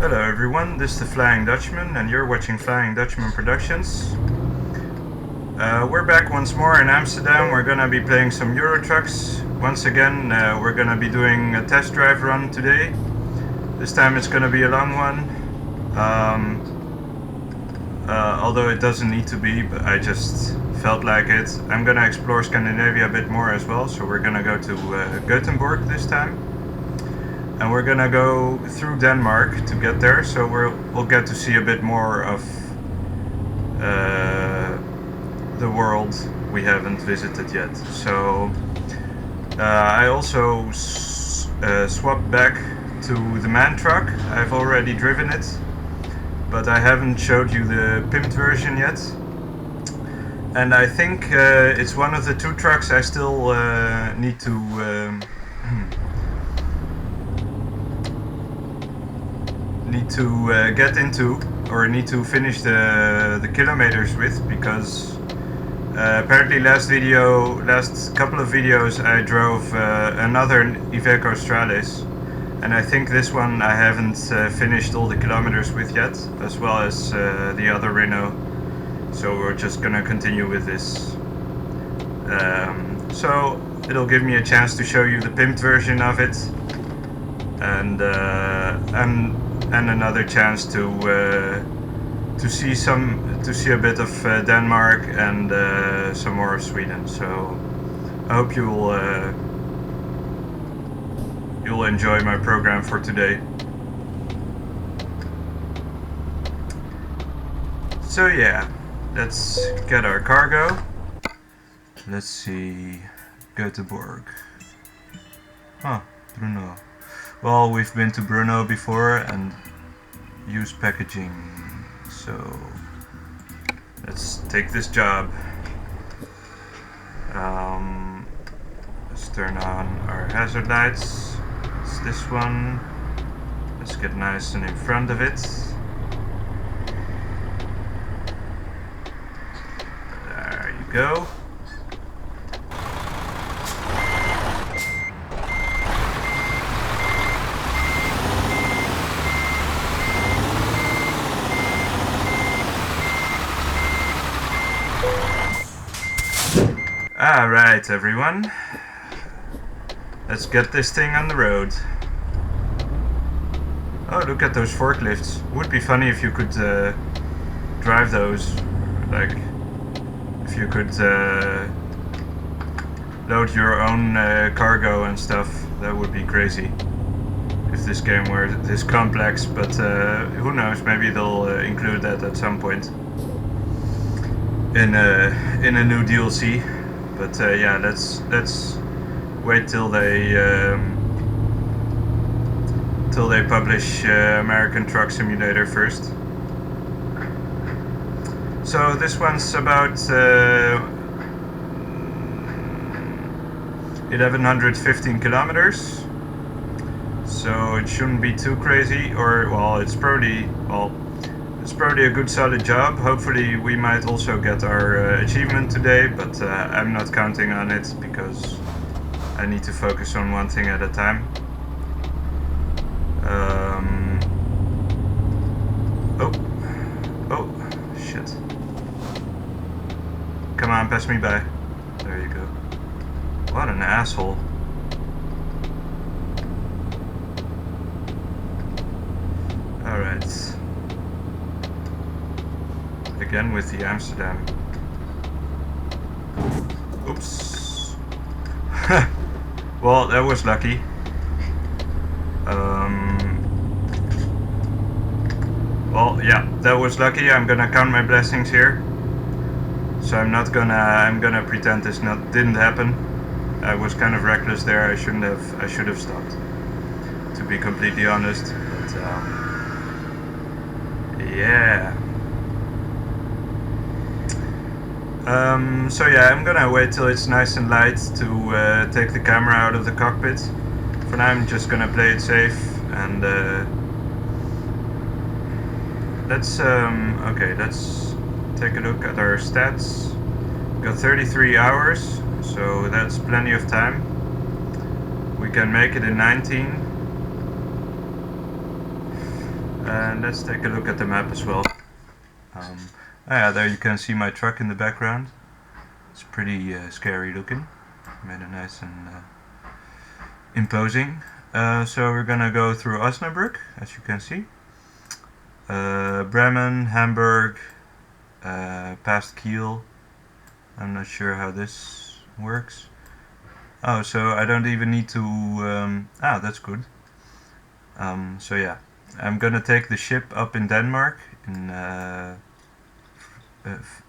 Hello everyone, this is the Flying Dutchman and you're watching Flying Dutchman Productions. We're back once more in Amsterdam. We're gonna be playing some Euro trucks. Once again, we're gonna be doing a test drive run today. This time it's gonna be a long one. Although it doesn't need to be, but I just felt like it. I'm gonna explore Scandinavia a bit more as well, so we're gonna go to Göteborg this time. And we're gonna go through Denmark to get there, so we'll get to see a bit more of the world we haven't visited yet. So I also swapped back to the MAN truck. I've already driven it, but I haven't showed you the pimped version yet. And I think it's one of the two trucks I still need to get into, or need to finish the kilometers with, because apparently last couple of videos I drove another Iveco Stralis, and I think this one I haven't finished all the kilometers with yet, as well as the other Renault. So we're just gonna continue with this. So it'll give me a chance to show you the pimped version of it, and another chance to see a bit of Denmark and some more of Sweden. So I hope you'll enjoy my program for today. So yeah, let's get our cargo. Let's see, Göteborg. Huh, Bruno. Well, we've been to Brno before and used packaging, so let's take this job. Let's turn on our hazard lights. It's this one. Let's get nice and in front of it. There you go. Alright everyone, let's get this thing on the road. Oh, look at those forklifts. Would be funny if you could drive those, like if you could load your own cargo and stuff. That would be crazy if this game were this complex, but who knows, maybe they'll include that at some point in a new DLC. But yeah, let's wait till they publish American Truck Simulator first. So this one's about 1115 kilometers. So it shouldn't be too crazy, or well, it's probably a good solid job. Hopefully we might also get our achievement today, but I'm not counting on it because I need to focus on one thing at a time. Oh shit. Come on, pass me by. There you go. What an asshole. Alright. Again with the Amsterdam. Oops. Well, that was lucky. Well, yeah, that was lucky. I'm gonna count my blessings here. So I'm gonna pretend this didn't happen. I was kind of reckless there. I should have stopped, to be completely honest. But yeah. So yeah, I'm gonna wait till it's nice and light to take the camera out of the cockpit. For now I'm just gonna play it safe, and let's take a look at our stats. Got 33 hours, so that's plenty of time. We can make it in 19. And let's take a look at the map as well. Yeah, there you can see my truck in the background. It's pretty scary looking. Made it nice and imposing. So we're gonna go through Osnabrück, as you can see. Bremen, Hamburg, past Kiel. I'm not sure how this works. Oh, so I don't even need to... that's good. So yeah, I'm gonna take the ship up in Denmark, in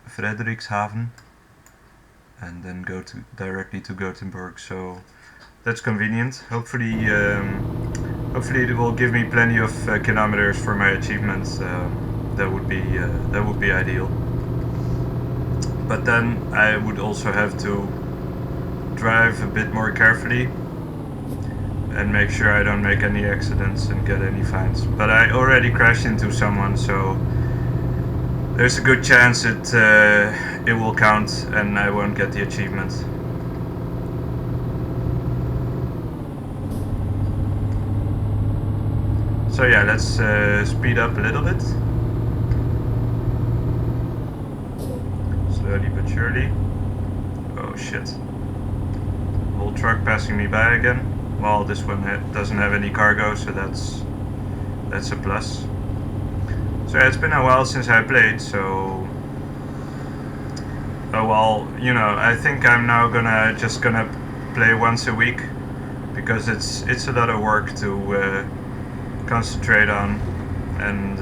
Frederikshavn, and then go directly to Göteborg. So that's convenient. Hopefully it will give me plenty of kilometers for my achievements. That would be ideal. But then I would also have to drive a bit more carefully and make sure I don't make any accidents and get any fines. But I already crashed into someone, so there's a good chance it will count and I won't get the achievement. So yeah, let's speed up a little bit. Slowly but surely. Oh shit. Whole truck passing me by again. Well, this one doesn't have any cargo, so that's a plus. So yeah, it's been a while since I played, so... Oh well, you know, I think I'm now just gonna play once a week, because it's a lot of work to concentrate on, and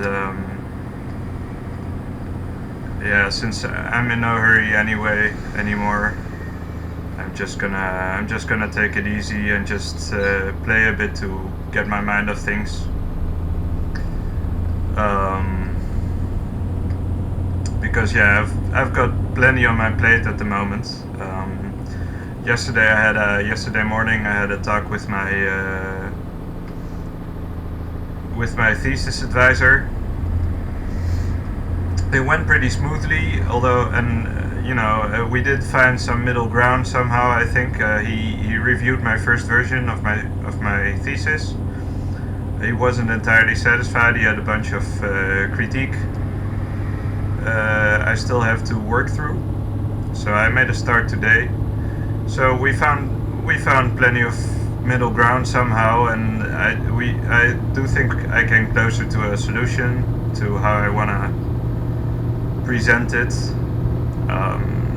yeah, since I'm in no hurry anymore, I'm just gonna take it easy and just play a bit to get my mind off things. Because yeah, I've got plenty on my plate at the moment. Yesterday morning I had a talk with my thesis advisor. It went pretty smoothly, although, we did find some middle ground somehow. I think he reviewed my first version of my thesis. He wasn't entirely satisfied. He had a bunch of critique I still have to work through. So I made a start today. So we found plenty of middle ground somehow, and I do think I came closer to a solution to how I wanna present it.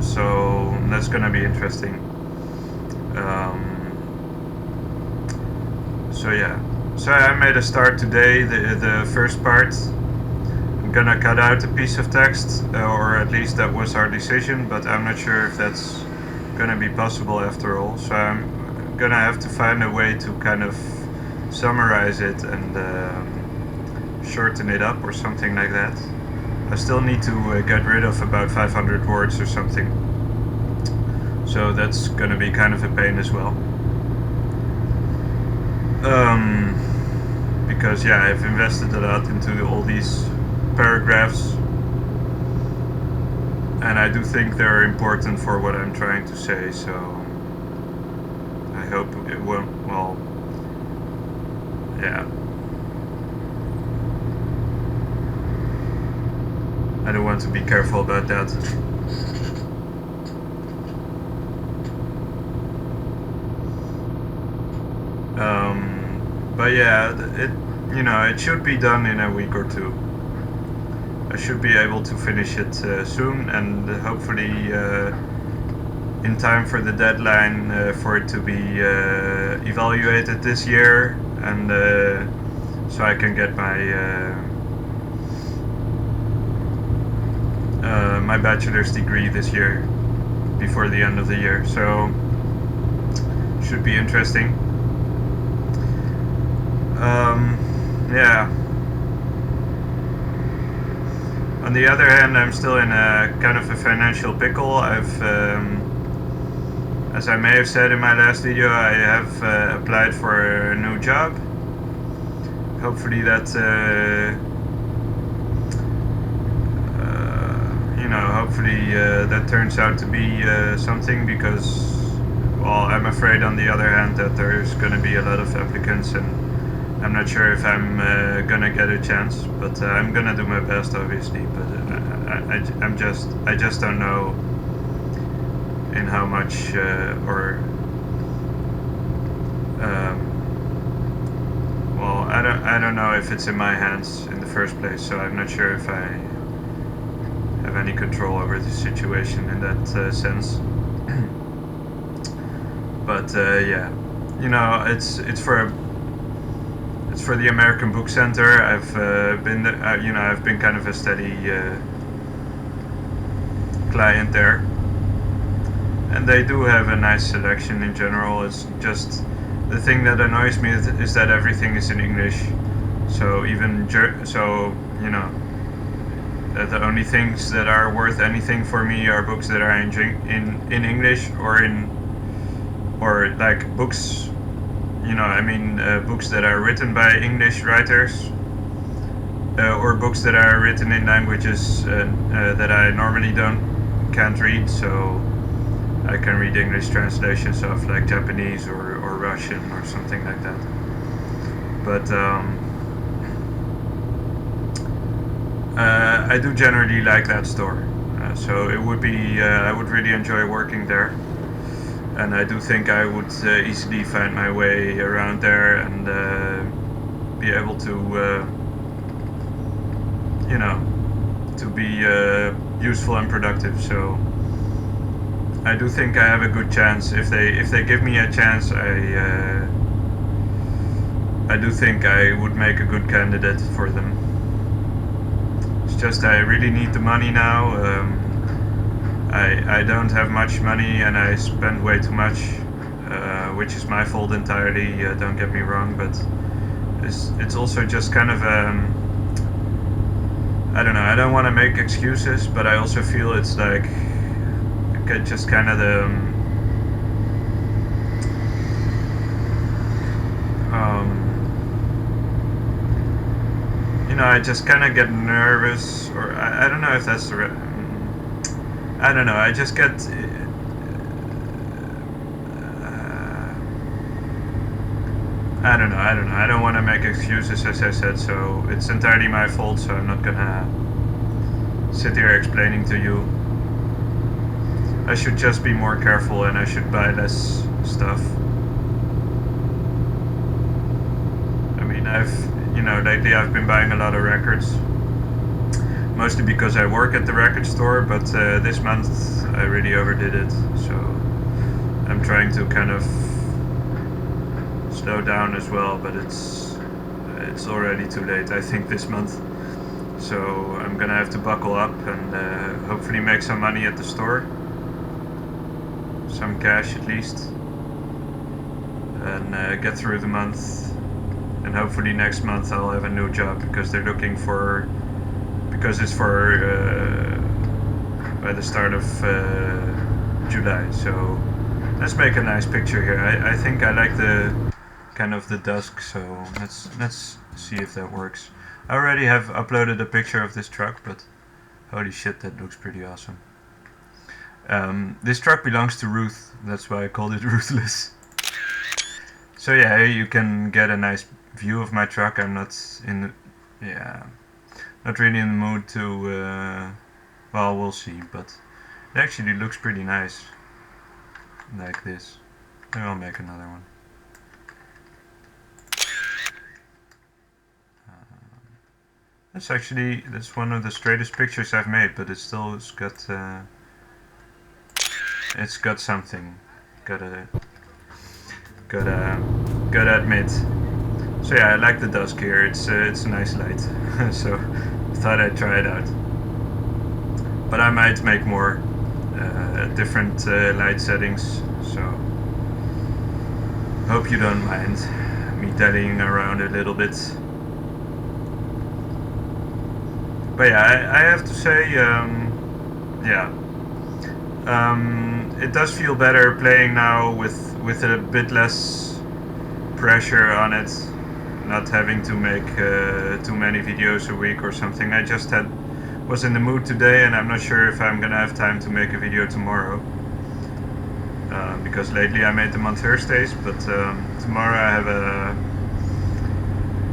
So that's gonna be interesting. So yeah, so I made a start today. The first part, I'm gonna cut out a piece of text, or at least that was our decision, but I'm not sure if that's gonna be possible after all. So I'm gonna have to find a way to kind of summarize it and shorten it up or something like that. I still need to get rid of about 500 words or something, so that's gonna be kind of a pain as well. Because yeah, I've invested a lot into all these paragraphs, and I do think they're important for what I'm trying to say, so I hope it won't, well, yeah. I don't want to be careful about that. But yeah, it should be done in a week or two. I should be able to finish it soon, and hopefully in time for the deadline for it to be evaluated this year, and so I can get my bachelor's degree this year, before the end of the year. So should be interesting. Yeah. On the other hand, I'm still in a kind of a financial pickle. As I may have said in my last video, I have applied for a new job. Hopefully that, that turns out to be something, because, well, I'm afraid on the other hand that there's going to be a lot of applicants, and I'm not sure if I'm gonna get a chance, but I'm gonna do my best, obviously. But I just don't know in how much well, I don't know if it's in my hands in the first place, so I'm not sure if I have any control over the situation in that sense. But yeah, you know, it's for the American Book Center. I've been you know, I've been kind of a steady client there, and they do have a nice selection in general. It's just the thing that annoys me is that everything is in English. So even you know, the only things that are worth anything for me are books that are in English or like books. You know, I mean, books that are written by English writers, or books that are written in languages that I normally can't read. So I can read English translations of like Japanese or Russian or something like that. But I do generally like that store, so it would be I would really enjoy working there, and I do think I would easily find my way around there and be able to you know, to be useful and productive. So I do think I have a good chance. If they give me a chance, I do think I would make a good candidate for them. It's just I really need the money now. I don't have much money and I spend way too much, which is my fault entirely. Don't get me wrong, but it's also just kind of I don't know. I don't want to make excuses, but I also feel it's like just kind of the you know, I just kind of get nervous, or I don't know if that's the I don't know, I just get I don't know, I don't want to make excuses, as I said, so it's entirely my fault, so I'm not gonna sit here explaining to you. I should just be more careful and I should buy less stuff. I mean, you know, lately I've been buying a lot of records, mostly because I work at the record store, but this month I really overdid it, so I'm trying to kind of slow down as well, but it's already too late, I think, this month. So I'm gonna have to buckle up and hopefully make some money at the store. Some cash at least, and get through the month, and hopefully next month I'll have a new job, because they're looking for, because it's for by the start of July. So let's make a nice picture here. I think I like the kind of the dusk, so let's see if that works. I already have uploaded a picture of this truck, but holy shit, that looks pretty awesome. This truck belongs to Ruth, that's why I called it Ruthless. So yeah, you can get a nice view of my truck. I'm not not really in the mood to, well, we'll see, but it actually looks pretty nice, like this. Maybe I'll make another one. That's one of the straightest pictures I've made, but it's got something. Gotta admit. So yeah, I like the dusk here. It's a nice light. So I thought I'd try it out. But I might make more different light settings. So hope you don't mind me dallying around a little bit. But yeah, I have to say, yeah. It does feel better playing now with a bit less pressure on it, not having to make too many videos a week or something. I just was in the mood today, and I'm not sure if I'm gonna have time to make a video tomorrow, because lately I made them on Thursdays, but tomorrow I have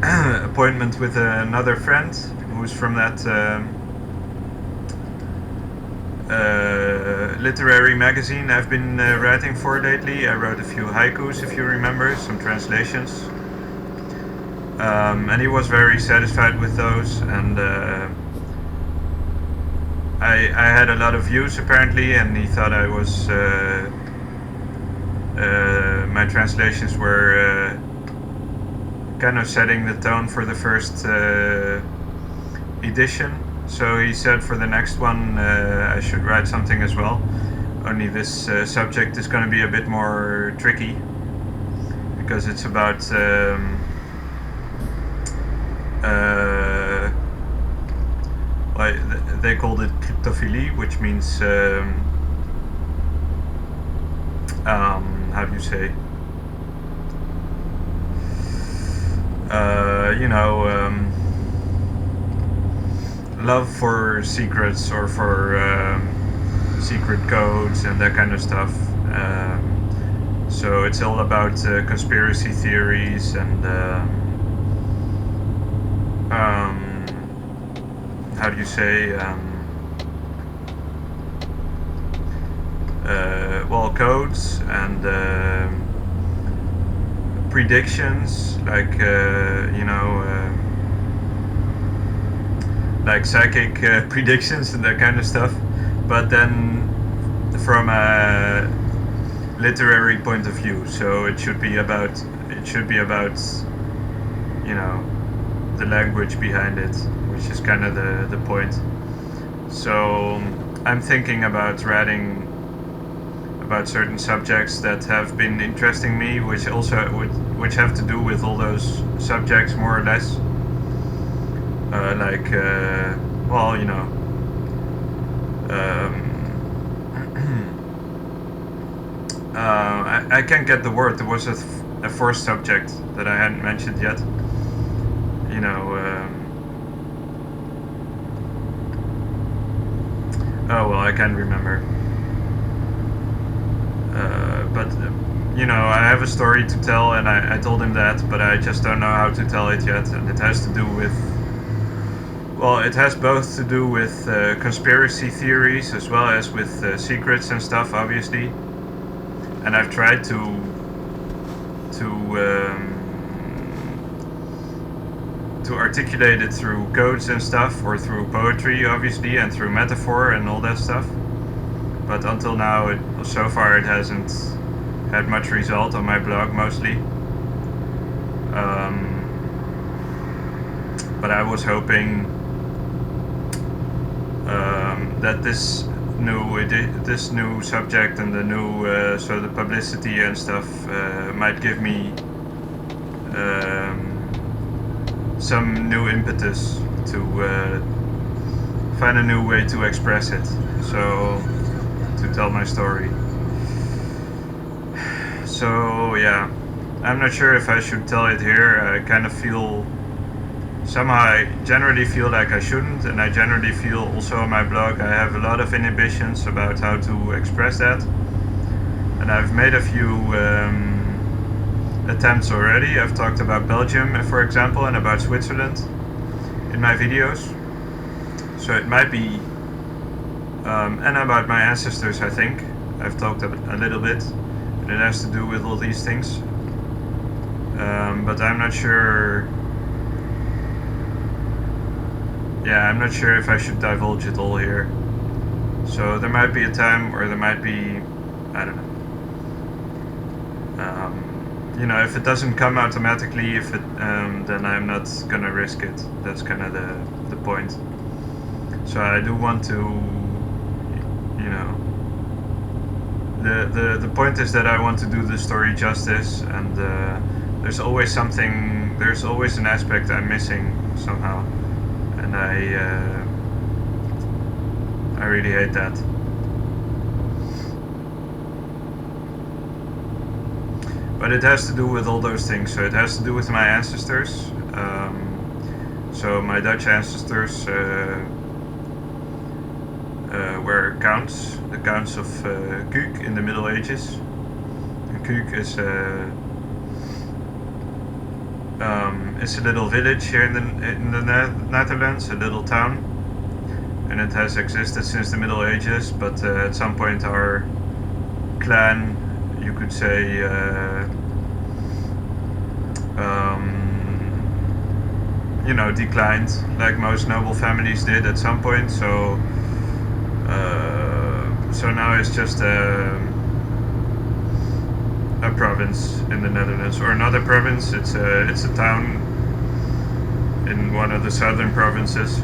appointment with another friend who's from that literary magazine I've been writing for lately. I wrote a few haikus, if you remember, some translations. And he was very satisfied with those, and I had a lot of views apparently, and he thought I was my translations were kind of setting the tone for the first edition. So he said for the next one I should write something as well. Only this subject is going to be a bit more tricky because it's about well, they called it cryptophilie, which means how do you say? You know, love for secrets or for secret codes and that kind of stuff. So it's all about conspiracy theories and how do you say? Well, codes and predictions, like you know, like psychic predictions and that kind of stuff, but then from a literary point of view. So it should be about you know, the language behind it, which is kind of the point. So I'm thinking about writing about certain subjects that have been interesting me, which have to do with all those subjects more or less. Like well, you know, I can't get the word. There was a fourth subject that I hadn't mentioned yet. You know, oh well, I can't remember. But you know, I have a story to tell, and I told him that, but I just don't know how to tell it yet. And it has to do with, well, it has both to do with conspiracy theories as well as with secrets and stuff, obviously. And I've tried to articulate it through codes and stuff, or through poetry, obviously, and through metaphor and all that stuff. But until now, so far, it hasn't had much result on my blog, mostly. But I was hoping that this new subject and the new so the publicity and stuff might give me some new impetus to find a new way to express it, so to tell my story. So yeah, I'm not sure if I should tell it here. I kind of feel, somehow I generally feel like I shouldn't, and I generally feel also on my blog I have a lot of inhibitions about how to express that. And I've made a few attempts already. I've talked about Belgium, for example, and about Switzerland in my videos. So it might be, and about my ancestors, I think. I've talked a little bit, and it has to do with all these things. But I'm not sure. Yeah, I'm not sure if I should divulge it all here. So there might be a time, or there might be, I don't know. You know, if it doesn't come automatically, then I'm not gonna risk it. That's kind of the point. So I do want to, you know, the point is that I want to do the story justice, and there's always an aspect I'm missing somehow, and I really hate that. But it has to do with all those things. So it has to do with my ancestors. So my Dutch ancestors were counts, the counts of Kuuk in the Middle Ages. And Kuuk is It's a little village here in the Netherlands, a little town, and it has existed since the Middle Ages. But at some point, our clan, you could say, you know, declined, like most noble families did at some point. So now it's just a province in the Netherlands, or not a province. It's a town in one of the southern provinces,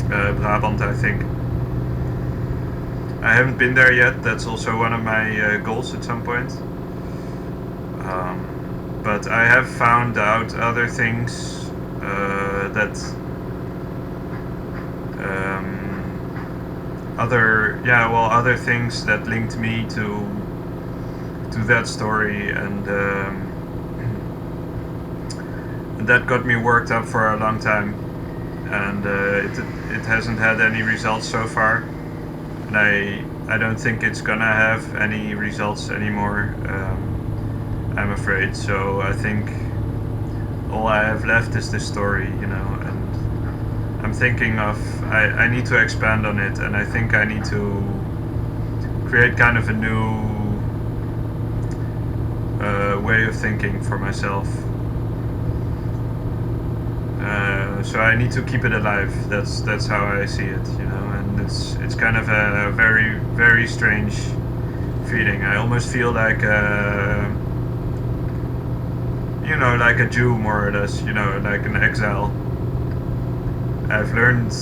Brabant, I think. I haven't been there yet. That's also one of my goals at some point. But I have found out other things that other things that linked me to that story, and that got me worked up for a long time, and it hasn't had any results so far, and I don't think it's gonna have any results anymore, I'm afraid. So I think all I have left is this story, you know, and I'm thinking of, I need to expand on it, and I think I need to create kind of a new way of thinking for myself. So I need to keep it alive. That's how I see it, you know, and it's kind of a very, very strange feeling. I almost feel like you know, like a Jew, more or less, you know, like an exile. I've learned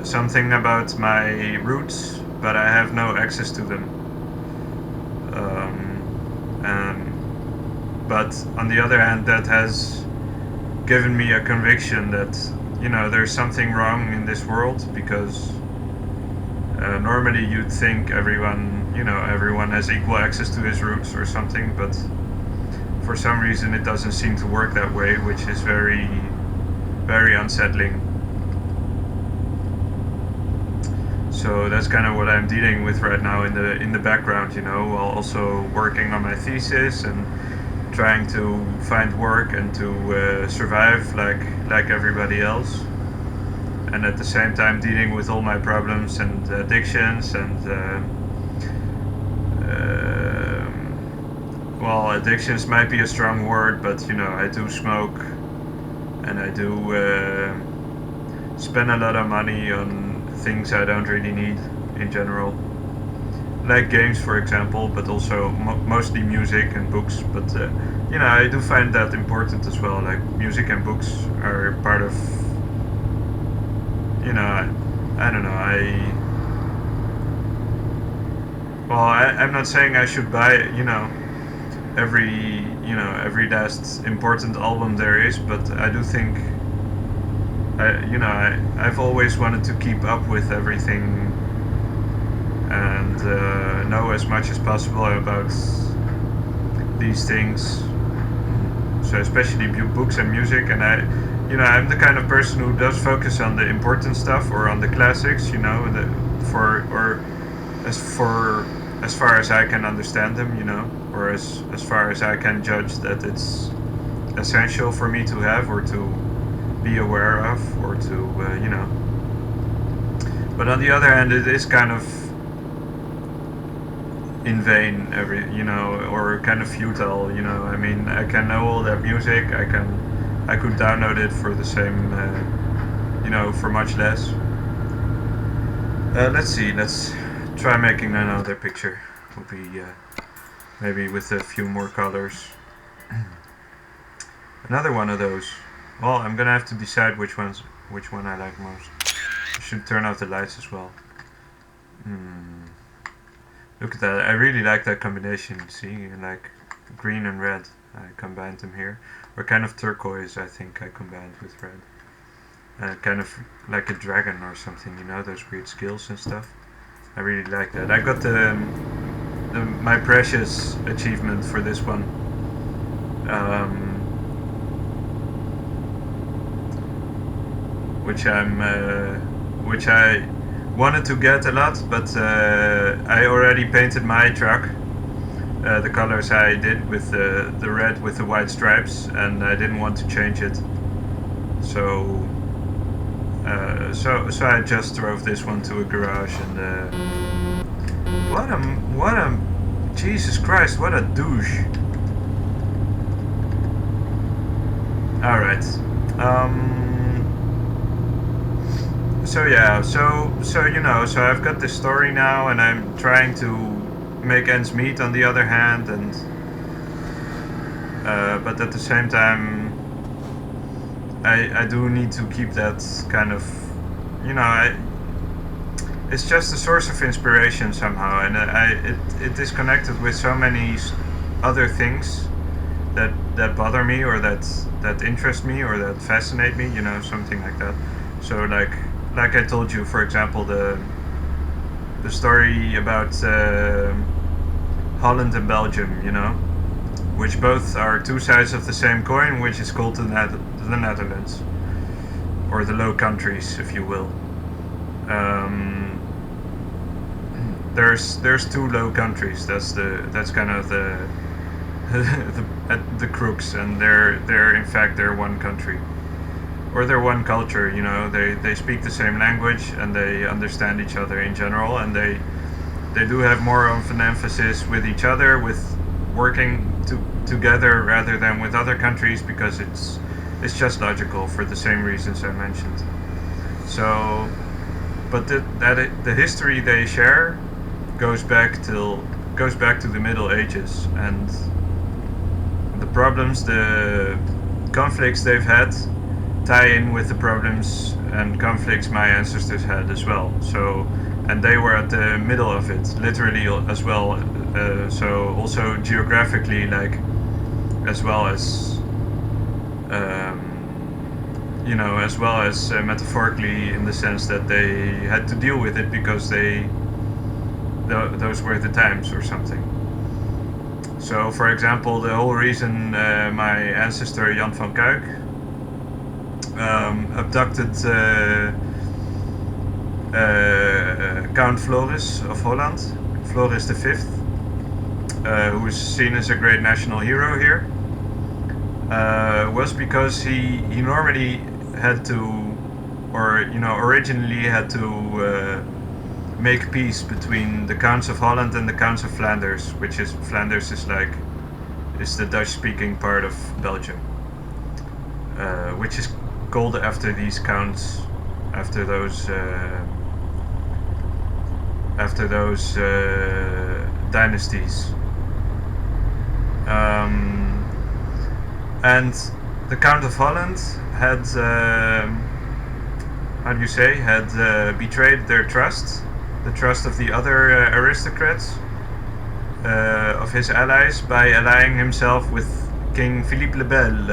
something about my roots, but I have no access to them. But on the other hand, that has given me a conviction that, you know, there's something wrong in this world, because normally you'd think everyone has equal access to his roots or something, but for some reason it doesn't seem to work that way, which is very, very unsettling. So that's kind of what I'm dealing with right now in the background, you know, while also working on my thesis and trying to find work and to survive like everybody else, and at the same time dealing with all my problems and addictions and well, addictions might be a strong word, but you know, I do smoke, and I do spend a lot of money on things I don't really need in general, like games, for example, but also mostly music and books. But you know, I do find that important as well. Like, music and books are part of, you know, I don't know. I'm not saying I should buy, you know, every last important album there is, but I do think I've always wanted to keep up with everything and know as much as possible about these things. So especially books and music, and I'm the kind of person who does focus on the important stuff, or on the classics, you know, as far as I can understand them, you know, or as far as I can judge that it's essential for me to have or to be aware of, or to you know. But on the other hand, it is kind of in vain, or kind of futile, you know. I mean, I can know all that music, I could download it for the same, you know, for much less. Let's see, let's try making another picture. Will be maybe with a few more colors. Another one of those. Well, I'm gonna have to decide which one I like most. I should turn off the lights as well. Look at that, I really like that combination, see, like green and red. I combined them here. Or kind of turquoise, I think I combined with red. Kind of like a dragon or something, you know, those weird skills and stuff. I really like that. I got my precious achievement for this one. Which I wanted to get a lot, but I already painted my truck, the colors I did with the red with the white stripes, and I didn't want to change it. So so I just drove this one to a garage, and what a Jesus Christ, what a douche. All right. So yeah, so you know, so I've got this story now, and I'm trying to make ends meet on the other hand, and but at the same time, I do need to keep that kind of, you know, it's just a source of inspiration somehow, and it is connected with so many other things that bother me, or that interest me, or that fascinate me, you know, something like that. So like I told you, for example, the story about Holland and Belgium, you know, which both are two sides of the same coin, which is called the Netherlands, or the Low Countries, if you will. There's two Low Countries. That's kind of the the crux, and they're in fact they're one country, or they're one culture. You know, they speak the same language, and they understand each other in general, and they do have more of an emphasis with each other, with working together rather than with other countries, because it's just logical for the same reasons I mentioned. So, but the history they share goes back to the Middle Ages, and the problems, the conflicts they've had tie in with the problems and conflicts my ancestors had as well. So, and they were at the middle of it, literally as well. So also geographically, like, as well as you know, as well as metaphorically, in the sense that they had to deal with it because those were the times or something. So, for example, the whole reason my ancestor Jan van Kuik abducted Count Floris of Holland, Floris V, who is seen as a great national hero here, was because he normally had to, or you know, originally had to make peace between the Counts of Holland and the Counts of Flanders, which is Flanders is the Dutch-speaking part of Belgium, which is called after these counts, after those dynasties. And the Count of Holland had, betrayed their trust, the trust of the other aristocrats, of his allies, by allying himself with King Philippe le Bel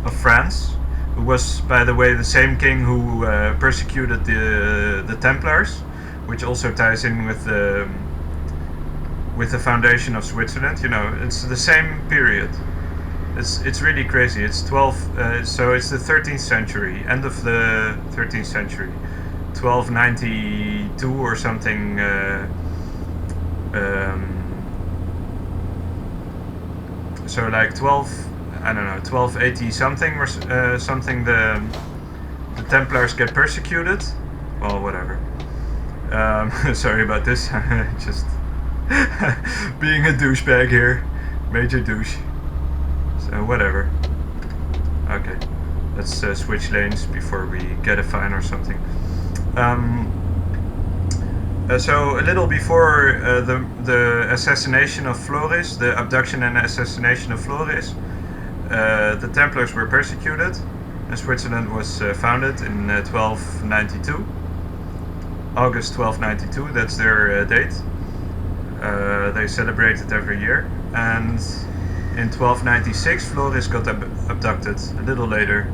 of France, who was, by the way, the same king who persecuted the Templars, which also ties in with the foundation of Switzerland. You know, it's the same period. It's really crazy. It's 12. So it's the 13th century, end of the 13th century, 1292 or something. So like 1280 something or something. The Templars get persecuted. Well, whatever. Sorry about this. Just being a douchebag here, major douche. So whatever. Okay, let's switch lanes before we get a fine or something. So a little before the assassination of Floris, the abduction and assassination of Floris, the Templars were persecuted, and Switzerland was founded in 1292. August 1292, that's their date. They celebrate it every year, and in 1296 Floris got abducted, a little later,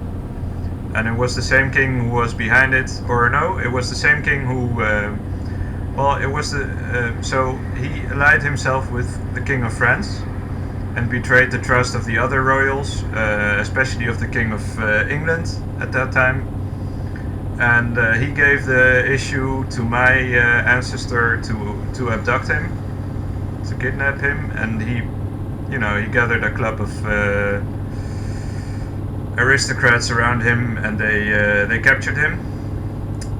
and it was the same king who was behind it, or no, it was the same king who, well, it was so he allied himself with the King of France and betrayed the trust of the other royals, especially of the King of England at that time. And he gave the issue to my ancestor to abduct him, to kidnap him, and he, you know, he gathered a club of aristocrats around him, and they captured him.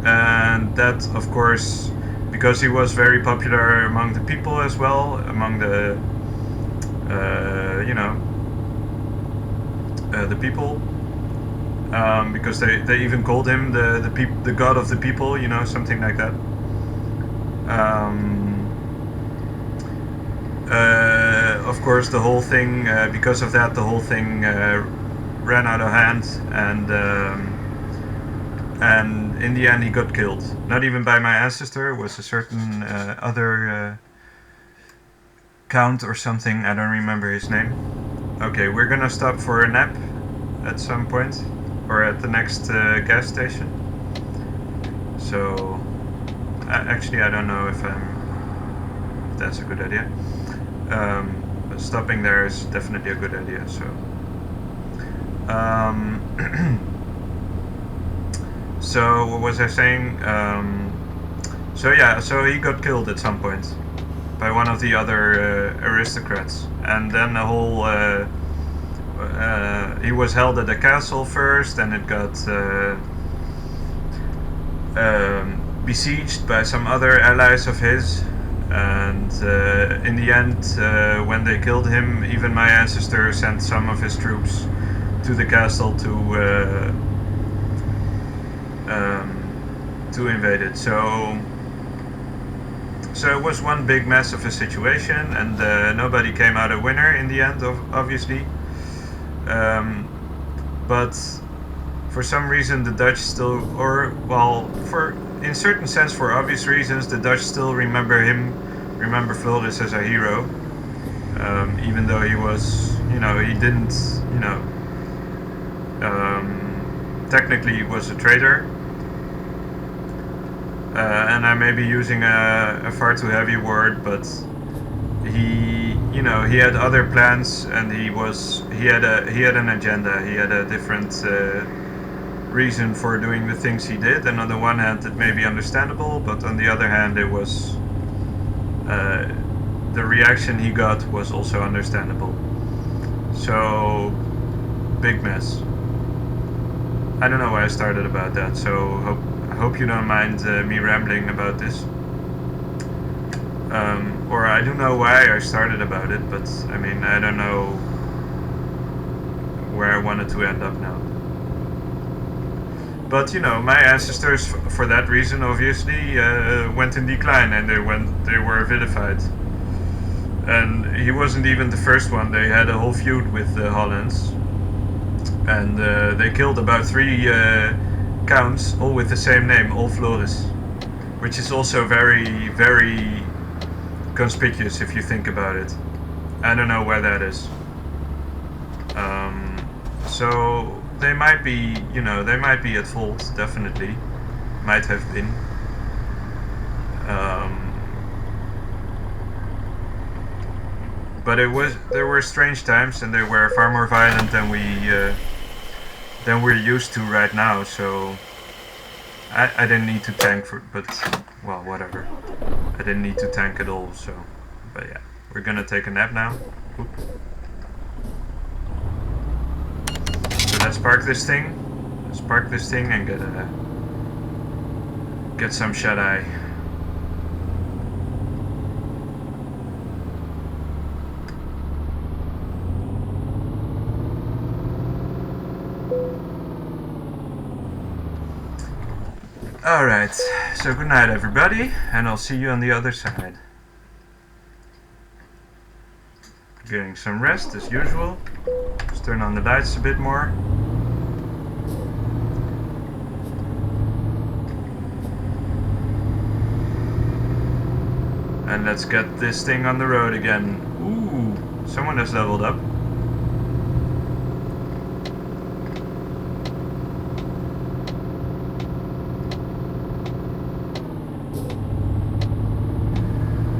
And that, of course, because he was very popular among the people as well, among the you know, the people, because they even called him the god of the people, you know, something like that. Of course, the whole thing, because of that, the whole thing ran out of hand, and in the end he got killed. Not even by my ancestor, it was a certain other count or something, I don't remember his name. Okay, we're gonna stop for a nap at some point, or at the next gas station. So, actually I don't know if that's a good idea. But stopping there is definitely a good idea, so. So what was I saying? So yeah, so he got killed at some point by one of the other aristocrats, and then the whole he was held at the castle first, and it got besieged by some other allies of his, and in the end, when they killed him, even my ancestor sent some of his troops to the castle to invade it. So it was one big mess of a situation, and nobody came out a winner in the end, obviously. But for some reason the Dutch still, or well, in certain sense for obvious reasons, the Dutch still remember Floris as a hero, even though he was, you know, he didn't, you know, technically he was a traitor. And I may be using a far too heavy word, but he, you know, he had other plans, and he had an agenda. He had a different reason for doing the things he did, and on the one hand it may be understandable, but on the other hand it was the reaction he got was also understandable. So, big mess. I don't know why I started about that, so I hope you don't mind me rambling about this. Or I don't know why I started about it, but I mean, I don't know where I wanted to end up now. But you know, my ancestors, for that reason, obviously went in decline, and they were vilified. And he wasn't even the first one. They had a whole feud with the Hollands, and they killed about 3 counts, all with the same name, all Floris, which is also very, very conspicuous if you think about it. I don't know where that is. So they might be, you know, they might be at fault, definitely. Might have been. But there were strange times, and they were far more violent than we're used to right now, so I didn't need to tank but well, whatever. I didn't need to tank at all, so, but yeah, we're gonna take a nap now. Oop. So let's park this thing. Let's park this thing and get some shut-eye. Alright, so good night everybody, and I'll see you on the other side. Getting some rest as usual. Let's turn on the lights a bit more. And let's get this thing on the road again. Ooh, someone has leveled up.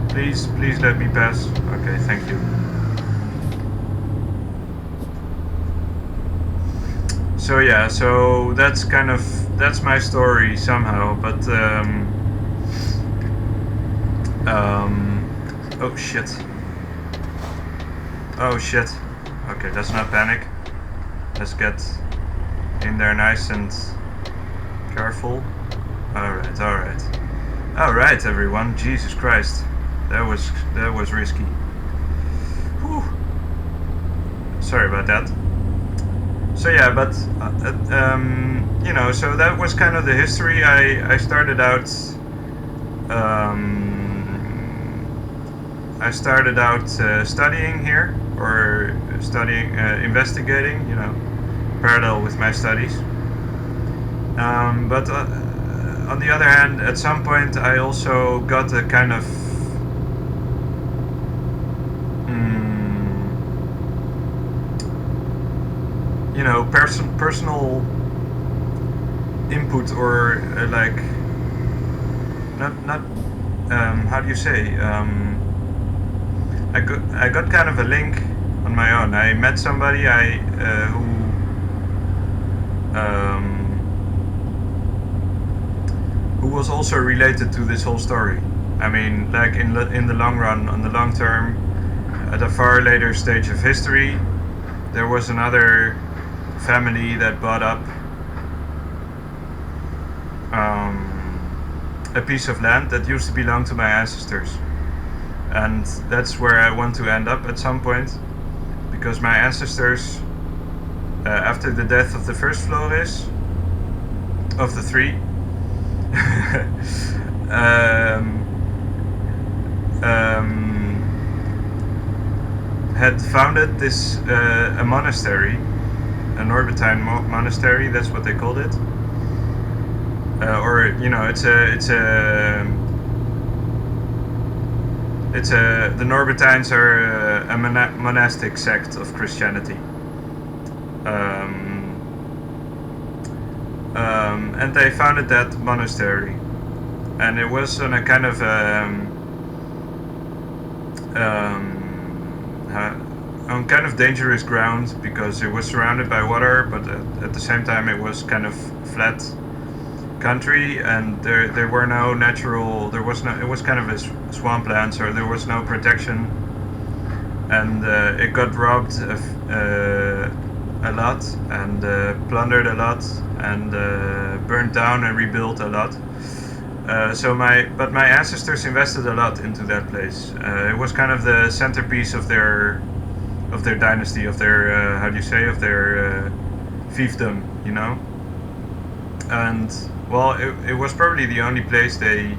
Please let me pass. Okay, thank you. So yeah, so that's my story somehow, but oh shit. Oh shit. Okay, let's not panic. Let's get in there nice and careful. Alright, alright. Alright everyone, Jesus Christ. That was risky. Whew. Sorry about that. So yeah, but you know, so that was kind of the history. I started out studying here, or studying, investigating, you know, parallel with my studies. But on the other hand, at some point I also got a kind of you know, personal input, or like not how do you say, I got kind of a link on my own. I met somebody who was also related to this whole story. I mean, like in the long run, on the long term, at a far later stage of history, there was another family that bought up a piece of land that used to belong to my ancestors, and that's where I want to end up at some point, because my ancestors, after the death of the first Floris, of the three, had founded this a monastery, a Norbertine monastery. That's what they called it. Or you know, the Norbertines are a monastic sect of Christianity. And they founded that monastery, and it was on a kind of on kind of dangerous ground, because it was surrounded by water, but at the same time it was kind of flat country, and there were no natural, it was kind of a swampland, so there was no protection, and it got robbed a lot, and plundered a lot, and burnt down and rebuilt a lot. But my ancestors invested a lot into that place. It was kind of the centerpiece of their dynasty, of their how do you say, of their fiefdom, you know. And well, it was probably the only place they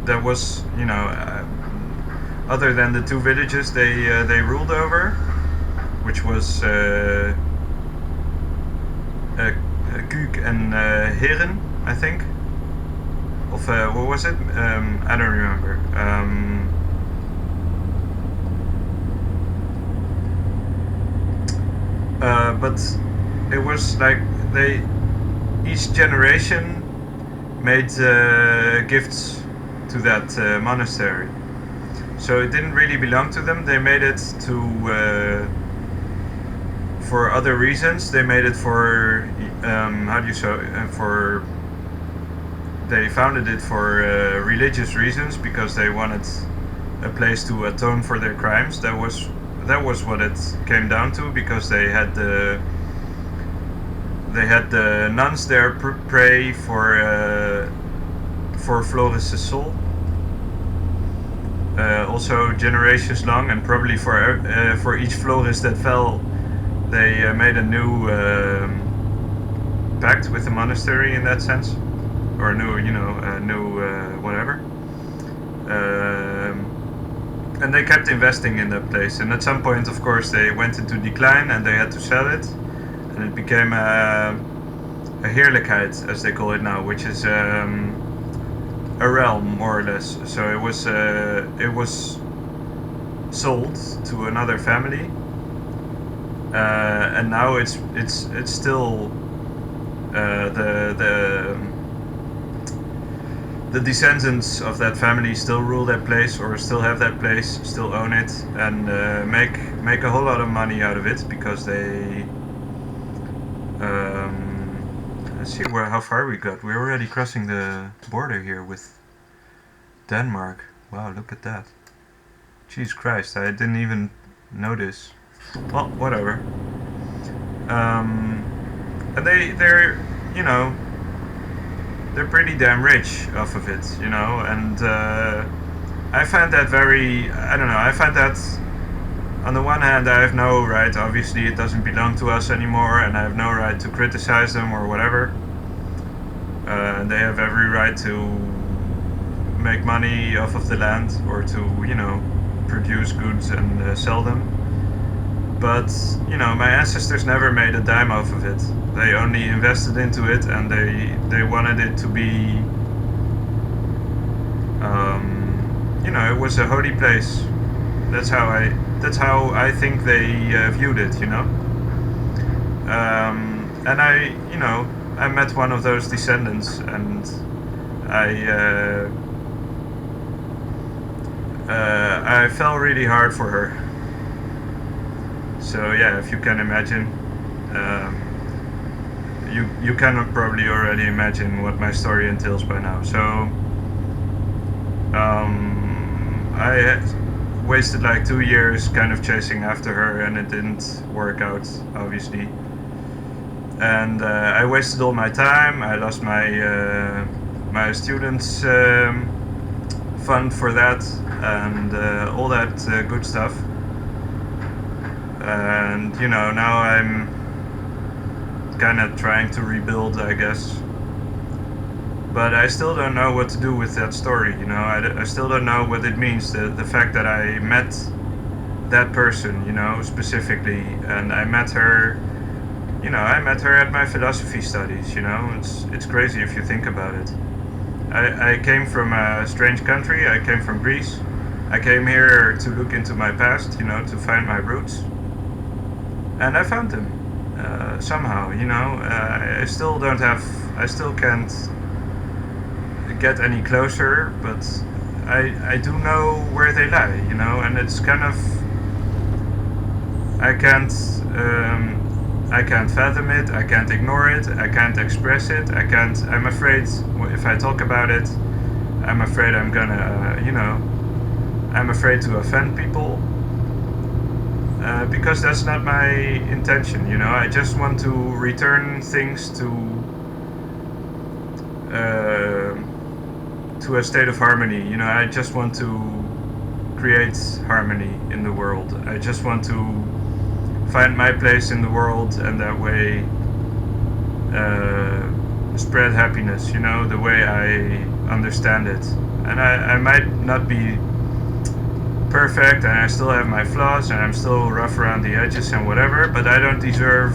that was, you know, other than the two villages they ruled over, which was Kuuk and Heren, I think. Of what was it? I don't remember. But it was like each generation made gifts to that monastery. So it didn't really belong to them. They made it for other reasons. They made it for they founded it for religious reasons, because they wanted a place to atone for their crimes. That was what it came down to, because they had the nuns there pray for Floris' soul. Also generations long, and probably for each Floris that fell, they made a new pact with the monastery, in that sense, or a new, you know, whatever. And they kept investing in that place, and at some point, of course, they went into decline, and they had to sell it, and it became a heerlijkheid, as they call it now, which is a realm, more or less. So it was sold to another family, and now it's still the descendants of that family still rule that place, or still have that place, still own it, and make a whole lot of money out of it, because they Let's see how far we got. We're already crossing the border here with Denmark. Wow, look at that. Jesus Christ, I didn't even notice. Well, whatever. And they're, you know, they're pretty damn rich off of it, you know, and I find that very, I don't know, I find that, on the one hand, I have no right, obviously it doesn't belong to us anymore, and I have no right to criticize them or whatever. They have every right to make money off of the land, or to, you know, produce goods and sell them. But, you know, my ancestors never made a dime off of it. They only invested into it, and they wanted it to be, you know, it was a holy place. That's how I think they viewed it, you know. And I, you know, I met one of those descendants, and I fell really hard for her. So yeah, if you can imagine, you can probably already imagine what my story entails by now. So I wasted like 2 years kind of chasing after her, and it didn't work out, obviously. And I wasted all my time. I lost my my students' fund for that, and all that good stuff. And, you know, now I'm kind of trying to rebuild, I guess. But I still don't know what to do with that story, you know. I still don't know what it means, the fact that I met that person, you know, specifically. And I met her, you know, I met her at my philosophy studies, you know. It's crazy if you think about it. I came from a strange country. I came from Greece. I came here to look into my past, you know, to find my roots. And I found them somehow, you know. I still can't get any closer, but I do know where they lie, you know. And it's kind of, I can't fathom it. I can't ignore it. I can't express it. I'm afraid if I talk about it, I'm afraid I'm gonna, you know, I'm afraid to offend people. Because that's not my intention, you know. I just want to return things to a state of harmony, you know. I just want to create harmony in the world. I just want to find my place in the world, and that way spread happiness, you know, the way I understand it. And I might not be perfect, and I still have my flaws, and I'm still rough around the edges and whatever, but I don't deserve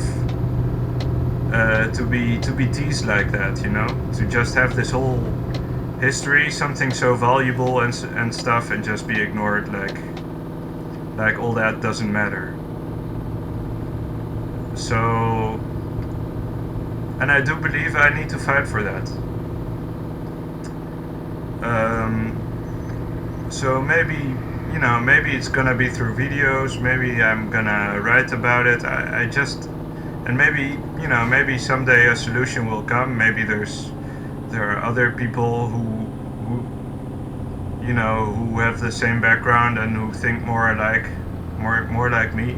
to be teased like that, you know, to just have this whole history, something so valuable and stuff, and just be ignored like all that doesn't matter. So, and I do believe I need to fight for that. So maybe, you know, maybe it's gonna be through videos, maybe I'm gonna write about it. I just, and maybe, you know, maybe someday a solution will come. Maybe there are other people who you know, who have the same background and who think more like me.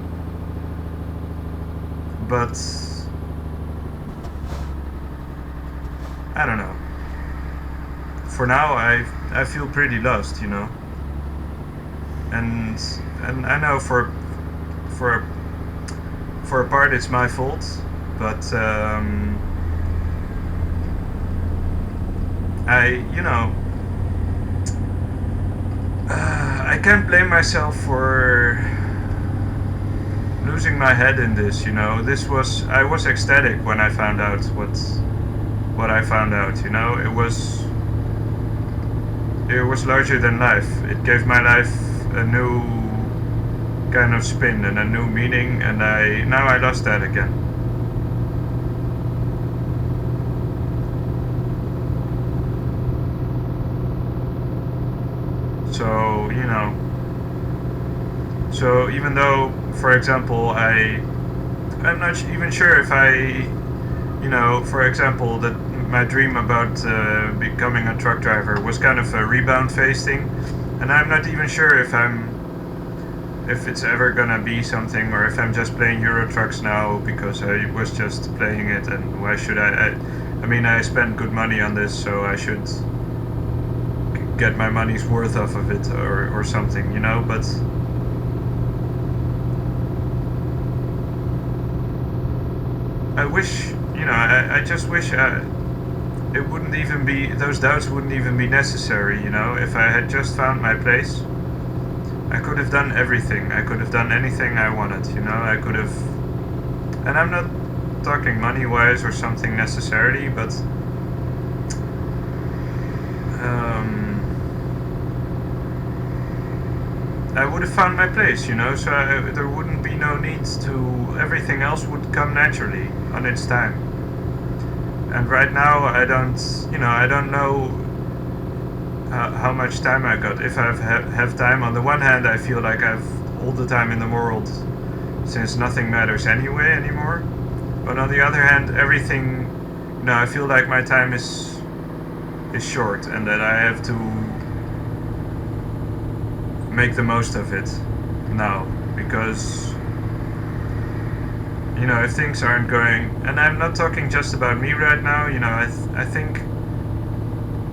But I don't know. For now, I feel pretty lost, you know. And I know for a part it's my fault, but you know, I can't blame myself for losing my head in this, you know. I was ecstatic when I found out what I found out, you know. It was larger than life. It gave my life a new kind of spin and a new meaning, and now I lost that again. So, you know, so even though, for example, I'm not even sure if you know, for example, that my dream about becoming a truck driver was kind of a rebound phase thing, and I'm not even sure if it's ever gonna be something, or if I'm just playing Euro Trucks now because I was just playing it, and why should I mean, I spent good money on this, so I should get my money's worth off of it, or something, you know, but I wish, you know, I just wish it wouldn't even be, those doubts wouldn't even be necessary, you know. If I had just found my place, I could have done everything. I could have done anything I wanted, you know. I could have, and I'm not talking money-wise or something necessarily, but I would have found my place, you know, so there wouldn't be no need to, everything else would come naturally on its time. And right now I don't, you know, I don't know how much time I got. If I have time, on the one hand I feel like I've all the time in the world, since nothing matters anyway anymore. But on the other hand, everything, you know, I feel like my time is short, and that I have to make the most of it now, because, you know, if things aren't going, and I'm not talking just about me right now, you know, I think,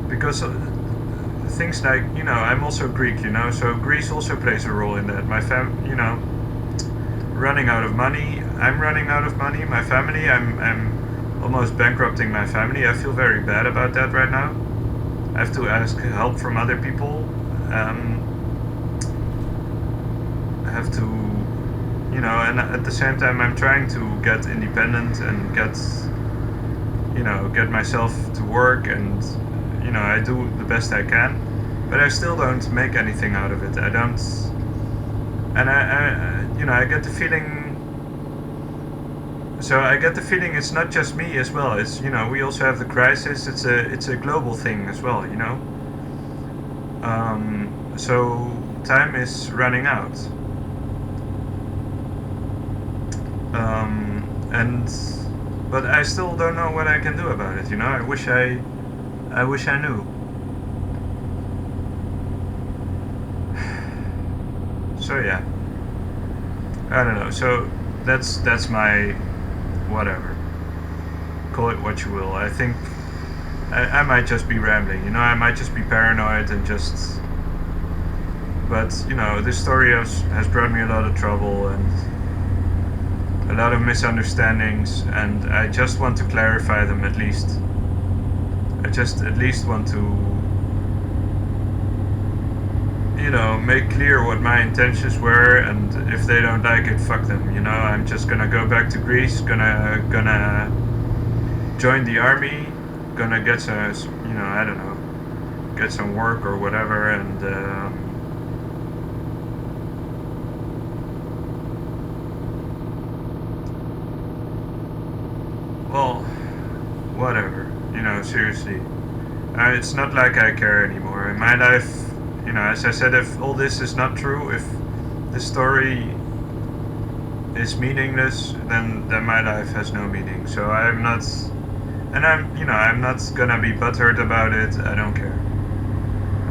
because things like, you know, I'm also Greek, you know, so Greece also plays a role in that. My you know, running out of money, I'm running out of money, my family, I'm almost bankrupting my family. I feel very bad about that right now. I have to ask help from other people. I have to, you know, and at the same time I'm trying to get independent and get, you know, get myself to work, and, you know, I do the best I can, but I still don't make anything out of it. I don't, and I you know, I get the feeling, so I get the feeling it's not just me as well. It's, you know, we also have the crisis. It's a global thing as well, you know. So time is running out. But I still don't know what I can do about it, you know. I wish I knew. So yeah, I don't know. So that's my whatever. Call it what you will. I think I might just be rambling, you know. I might just be paranoid and just. But, you know, this story has brought me a lot of trouble and a lot of misunderstandings, and I just want to clarify them at least. I just at least want to, you know, make clear what my intentions were, and if they don't like it, fuck them, you know. I'm just gonna go back to Greece, gonna join the army, gonna get some, you know, I don't know, get some work or whatever, and well, whatever, you know, seriously. It's not like I care anymore. In my life, you know, as I said, if all this is not true, if this story is meaningless, then my life has no meaning. So I'm not, and I'm not gonna be butthurt about it. I don't care.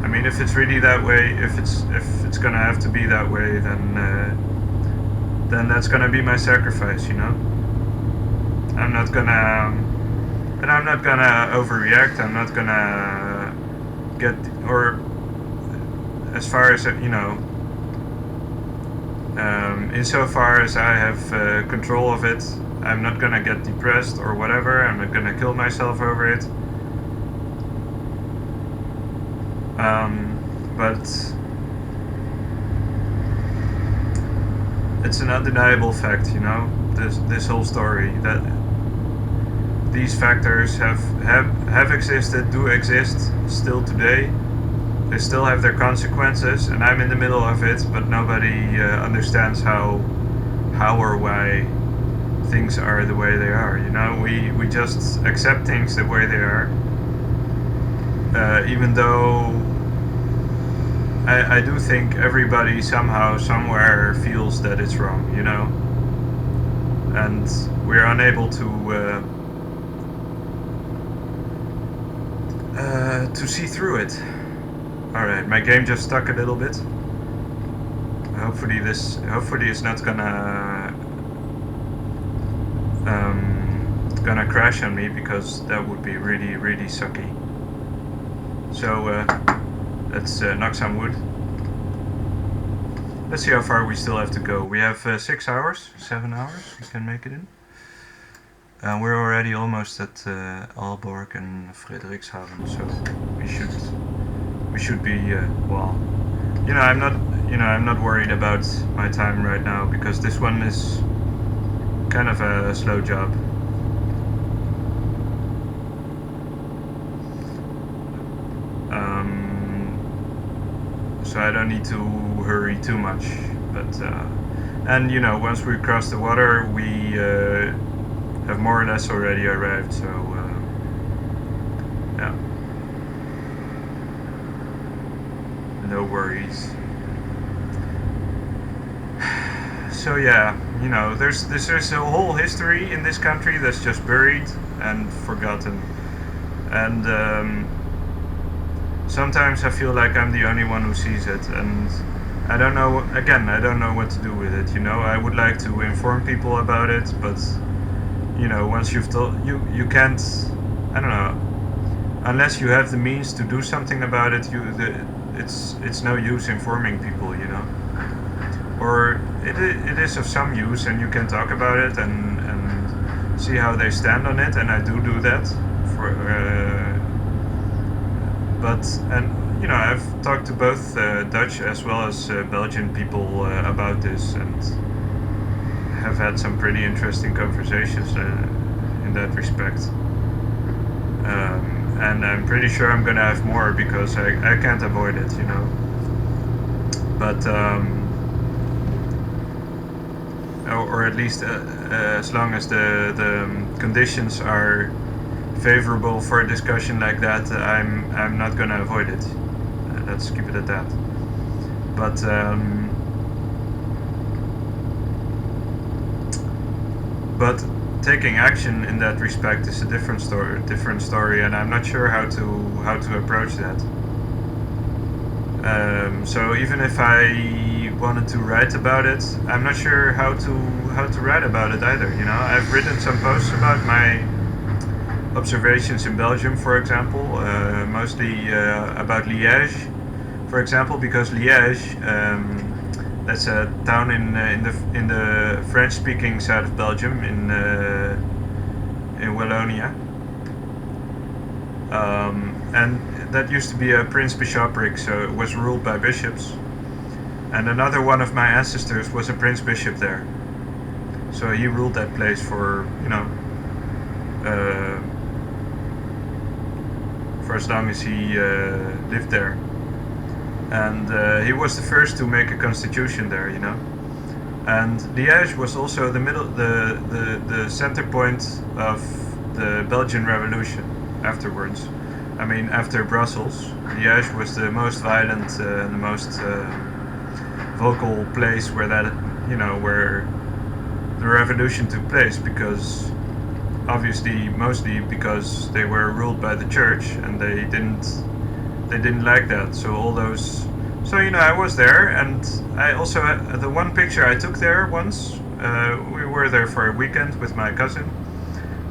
I mean, if it's really that way, if it's gonna have to be that way, then that's gonna be my sacrifice, you know. I'm not gonna overreact. I'm not gonna get, or as far as, you know, insofar as I have control of it, I'm not gonna get depressed or whatever. I'm not gonna kill myself over it. But it's an undeniable fact, you know, this whole story, that these factors have existed, do exist still today. They still have their consequences, and I'm in the middle of it, but nobody understands how or why things are the way they are, you know. We just accept things the way they are, even though I do think everybody somehow, somewhere feels that it's wrong, you know. And we're unable to to see through it. Alright, my game just stuck a little bit. Hopefully it's not gonna crash on me, because that would be really, really sucky. So let's knock some wood. Let's see how far we still have to go. We have 6 hours, 7 hours we can make it in. We're already almost at Aalborg and Frederikshavn, so we should be well. I'm not worried about my time right now, because this one is kind of a slow job. So I don't need to hurry too much, but and once we cross the water, we have more or less already arrived, so yeah, no worries. So yeah, there's a whole history in this country that's just buried and forgotten, and sometimes I feel like I'm the only one who sees it, and I don't know what to do with it. I would like to inform people about it, but once you've told, you can't, I don't know, unless you have the means to do something about it, it's no use informing people, or it is of some use, and you can talk about it and see how they stand on it, and I do that for but I've talked to both Dutch as well as Belgian people about this, and have had some pretty interesting conversations in that respect. And I'm pretty sure I'm gonna have more, because I can't avoid it, But or at least as long as the conditions are favorable for a discussion like that, I'm not gonna avoid it. Let's keep it at that. But taking action in that respect is a different story, and I'm not sure how to approach that. So even if I wanted to write about it, I'm not sure how to write about it either. I've written some posts about my observations in Belgium, for example, mostly about Liège, for example, because Liège, that's a town in the French-speaking side of Belgium, in Wallonia, and that used to be a prince-bishopric, so it was ruled by bishops, and another one of my ancestors was a prince-bishop there, so he ruled that place for for as long as he lived there, and he was the first to make a constitution there, and Liège was also the center point of the Belgian Revolution afterwards. I mean, after Brussels, Liège was the most violent and the most vocal place where where the revolution took place, because obviously mostly because they were ruled by the church, and they didn't like that. So I was there, and I also had the one picture I took there once. We were there for a weekend with my cousin.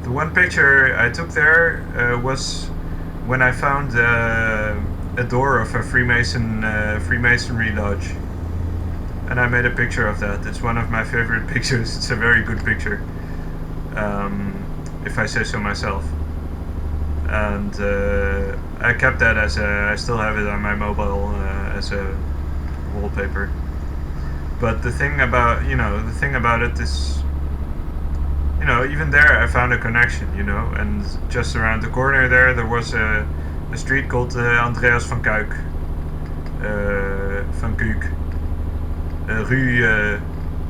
The one picture I took there was when I found a door of a Freemasonry lodge, and I made a picture of that. It's one of my favorite pictures. It's a very good picture, if I say so myself. And I kept that I still have it on my mobile as a wallpaper. But the thing about it is, even there I found a connection, and just around the corner there was a street called Andreas van Kuik, Rue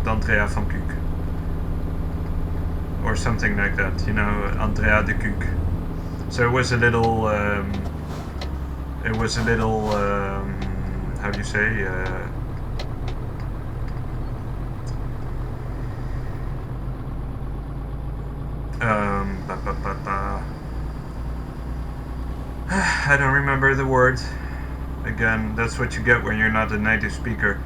d'Andrea van Kuik, or something like that, Andrea de Kuik. So it was a little, how do you say, I don't remember the word. Again, that's what you get when you're not a native speaker.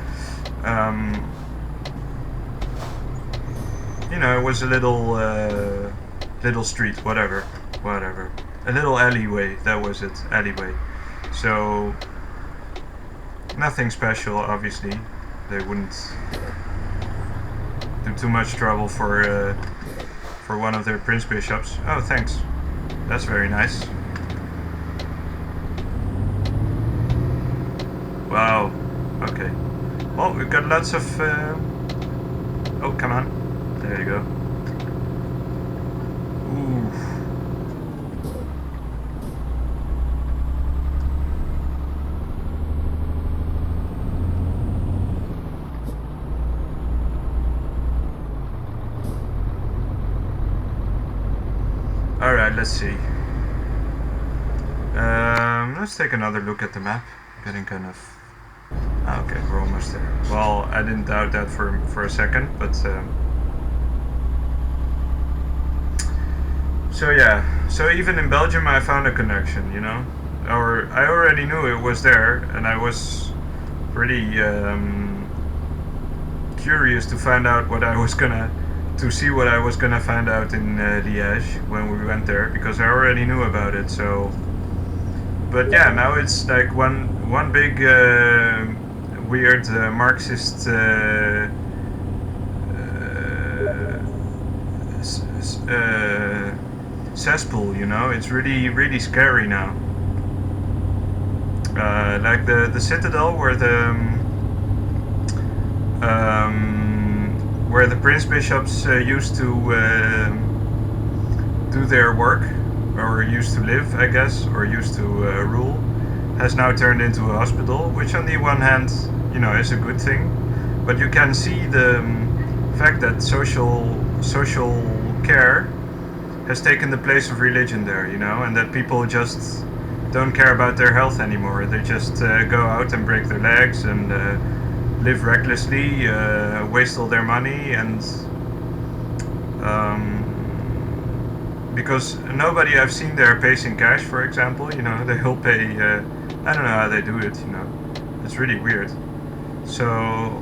You know, it was a little street, whatever. A little alleyway, that was it, alleyway. So, nothing special, obviously. They wouldn't do too much trouble for one of their prince bishops. Oh, thanks. That's very nice. Wow. Okay. Well, we've got lots of... Oh, come on. There you go. Ooh. Alright, let's see. Let's take another look at the map. Getting kind of... Okay, we're almost there. Well, I didn't doubt that for a second, but... So yeah, so even in Belgium I found a connection, you know? Or I already knew it was there, and I was pretty curious to find out what I was gonna... to see what I was gonna find out in Liège when we went there, because I already knew about it, so... But yeah, now it's like one big weird Marxist cesspool, you know? It's really scary now. Like the Citadel where the prince bishops used to do their work, or used to live, I guess, or used to rule, has now turned into a hospital, which on the one hand, you know, is a good thing, but you can see the fact that social care has taken the place of religion there, you know, and that people just don't care about their health anymore. They just go out and break their legs and live recklessly, waste all their money, and because nobody I've seen there pays in cash, for example, you know, they'll pay, I don't know how they do it, you know, it's really weird. So,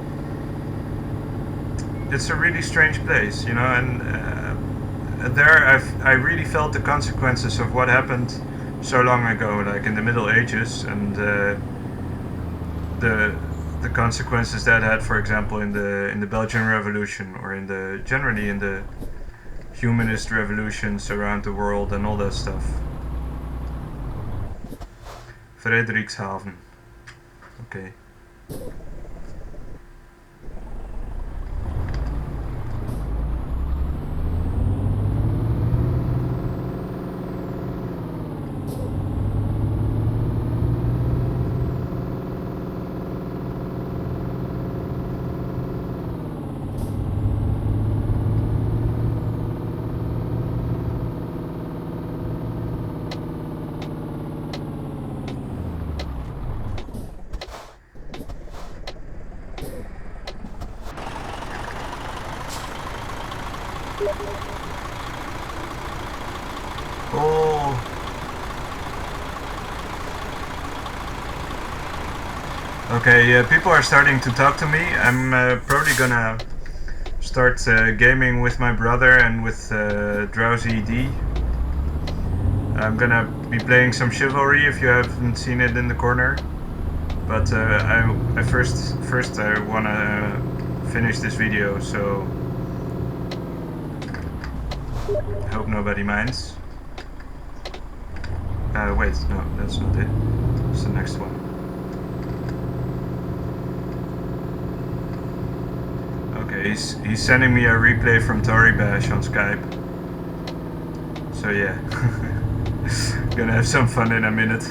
it's a really strange place, you know, and there I really felt the consequences of what happened so long ago, like in the Middle Ages, and the consequences that had, for example, in the Belgian Revolution, or generally in the humanist revolutions around the world and all that stuff. Frederikshavn. Okay. Oh. Okay, people are starting to talk to me. I'm probably gonna start gaming with my brother and with Drowsy D. I'm gonna be playing some Chivalry if you haven't seen it in the corner. But I first I wanna finish this video, so I hope nobody minds. Wait, no, that's not it. It's the next one. Okay, he's sending me a replay from Tory Bash on Skype. So yeah, gonna have some fun in a minute.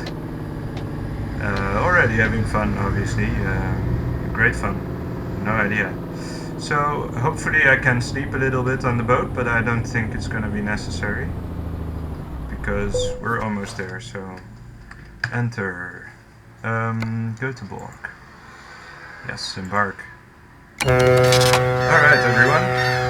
Already having fun, obviously. Great fun. No idea. So hopefully I can sleep a little bit on the boat, but I don't think it's gonna be necessary, because we're almost there. So enter Göteborg. Yes, embark. Alright everyone.